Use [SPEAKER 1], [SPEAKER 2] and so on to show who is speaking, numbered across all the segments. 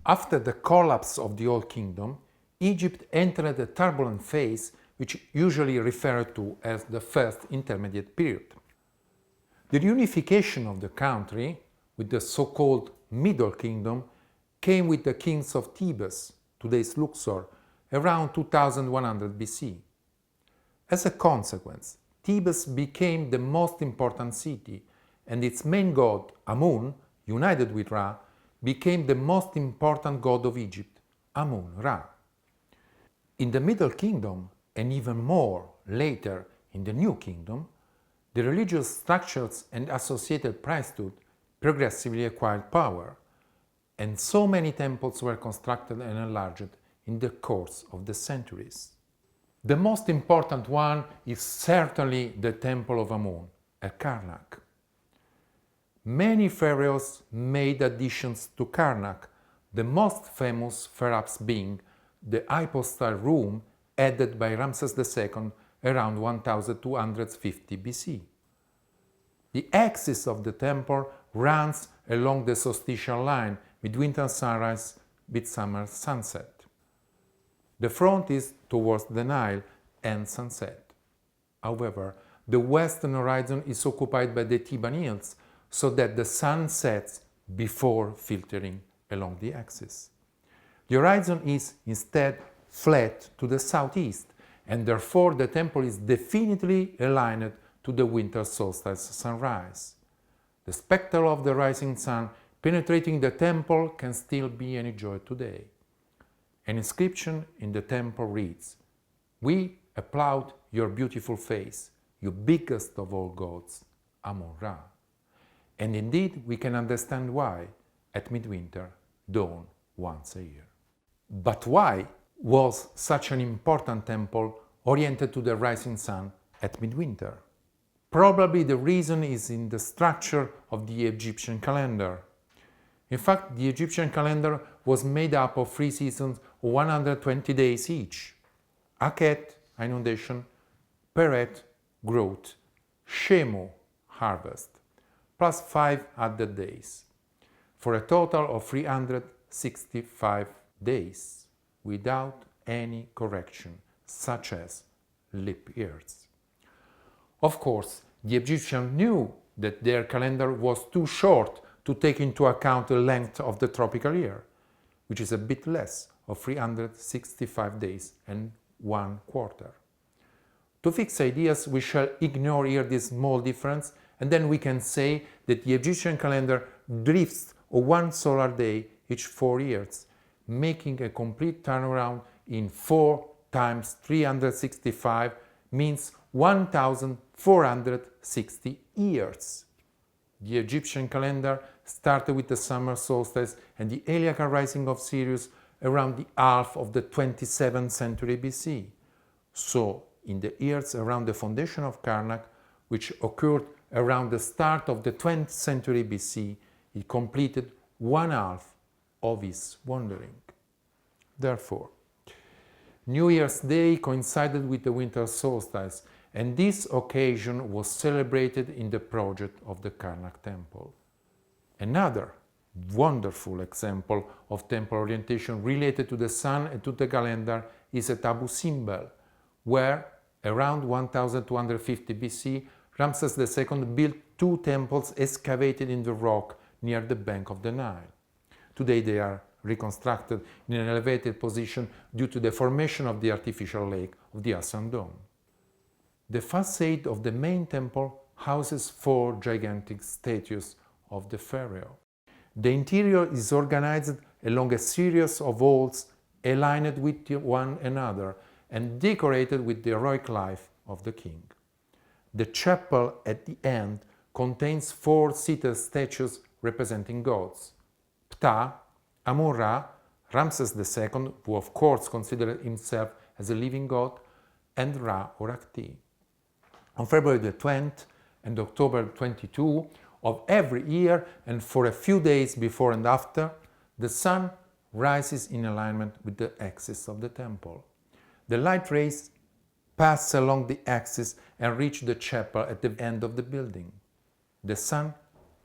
[SPEAKER 1] After the collapse of the Old Kingdom, Egypt entered a turbulent phase which usually referred to as the First Intermediate Period. The reunification of the country with the so-called Middle Kingdom came with the kings of Thebes, today's Luxor, around 2100 BC. As a consequence, Thebes became the most important city, and its main god, Amun, united with Ra, became the most important god of Egypt, Amun-Ra. In the Middle Kingdom, and even more later in the New Kingdom, the religious structures and associated priesthood progressively acquired power, and so many temples were constructed and enlarged in the course of the centuries. The most important one is certainly the Temple of Amun at Karnak. Many pharaohs made additions to Karnak, the most famous perhaps being the hypostyle room added by Ramses II around 1250 BC. The axis of the temple runs along the solstitial line with winter sunrise with summer sunset. The front is towards the Nile and sunset. However, the western horizon is occupied by the Theban Hills, so that the sun sets before filtering along the axis. The horizon is instead flat to the southeast, and therefore the temple is definitely aligned to the winter solstice sunrise. The spectacle of the rising sun penetrating the temple can still be enjoyed today. An inscription in the temple reads, "We applaud your beautiful face, you biggest of all gods, Amun-Ra." And indeed we can understand why at midwinter dawn once a year. But why was such an important temple oriented to the rising sun at midwinter? Probably the reason is in the structure of the Egyptian calendar. In fact, the Egyptian calendar was made up of 3 seasons of 120 days each. Akhet, inundation, Peret, growth, Shemu, harvest, plus 5 added days, for a total of 365 days, without any correction, such as leap years. Of course, the Egyptians knew that their calendar was too short to take into account the length of the tropical year, which is a bit less of 365 days and 1/4. To fix ideas, we shall ignore here this small difference, and then we can say that the Egyptian calendar drifts of 1 solar day each 4 years, making a complete turnaround in 4 times 365 means 1460 years. The Egyptian calendar started with the summer solstice and the heliacal rising of Sirius around the half of the 27th century BC. So, in the years around the foundation of Karnak, which occurred around the start of the 20th century BC, he completed 1/2 of his wandering. Therefore, New Year's Day coincided with the winter solstice, and this occasion was celebrated in the project of the Karnak temple. Another wonderful example of temple orientation related to the sun and to the calendar is at Abu Simbel, where around 1250 BC Ramses II built 2 temples excavated in the rock near the bank of the Nile. Today they are reconstructed in an elevated position due to the formation of the artificial lake of the Hassan Dome. The facade of the main temple houses 4 gigantic statues of the pharaoh. The interior is organized along a series of halls aligned with one another and decorated with the heroic life of the king. The chapel at the end contains 4 seated statues representing gods: Ptah, Amun-Ra, Ramses II, who of course considered himself as a living god, and Ra or Akti. On February the 20th and October 22 of every year, and for a few days before and after, the sun rises in alignment with the axis of the temple. The light rays pass along the axis and reach the chapel at the end of the building. The sun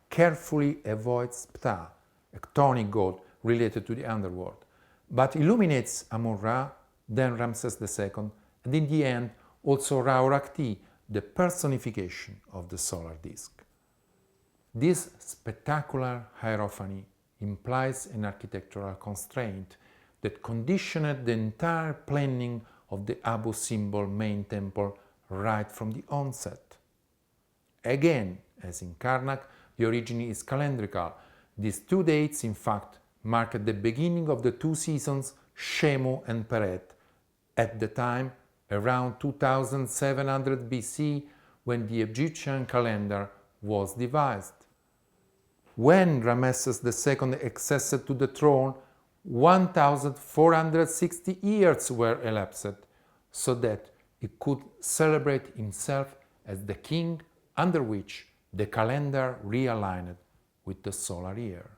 [SPEAKER 1] carefully avoids Ptah, a chthonic god related to the underworld, but illuminates Amun-Ra, then Ramses II, and in the end also Ra-Horakhti, the personification of the solar disk. This spectacular hierophany implies an architectural constraint that conditioned the entire planning of the Abu Simbel main temple right from the onset. Again, as in Karnak, the origin is calendrical. These two dates, in fact, marked the beginning of the two seasons Shemu and Peret, at the time around 2700 BC, when the Egyptian calendar was devised. When Ramesses II accessed to the throne, 1460 years were elapsed, so that he could celebrate himself as the king under which the calendar realigned with the solar year.